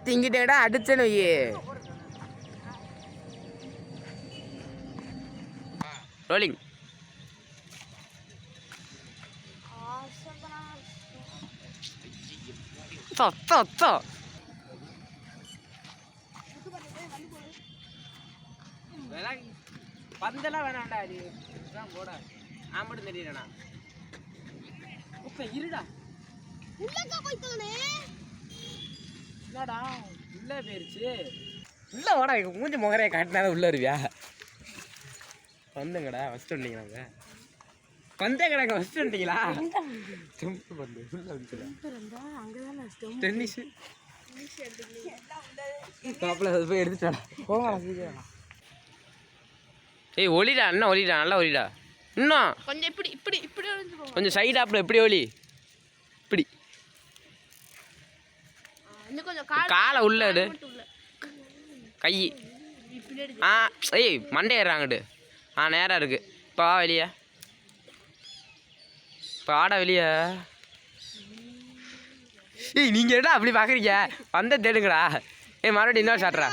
திங்கிட்டேடா அடிச்சேன்னு வையே. ரோலிங். பந்தெல்லாம் வேணாம்டா, அது போட நான் மட்டும் தெரியலண்ணா. இப்ப இருடா இல்லடா உள்ள போயிருச்சு. உள்ள வாடா, மூஞ்சி முகரைய காட்டினாதான் உள்ள இருவியா? வந்துங்கடா ஃபஸ்ட்டு வந்தீங்களாங்க. பந்தே கிடங்க ஃபஸ்ட்டு வந்துட்டீங்களா? டென்னிஸ் அது போய் எடுத்துட்டாடா. ஏய் ஒளிடா, இன்னும் ஒளிடா, நல்லா ஒளிடா. இன்னும் கொஞ்சம் இப்படி இப்படி இப்படி கொஞ்சம் சைடாப்பில் எப்படி ஒளி இப்படி. இன்னும் கொஞ்சம் காலை உள்ள எடு, கை. ஆ ஏய் மண்டே ஏறாங்கடு. ஆ நேராக இருக்கு. இப்போ வெளியே, இப்போ ஆடா வெளியே. ஏய் நீங்கள் என்ன அப்படி பார்க்குறீங்க? வந்த தேடுங்கடா. ஏய் மறுபடியும் இன்னொரு சாட்டுறா.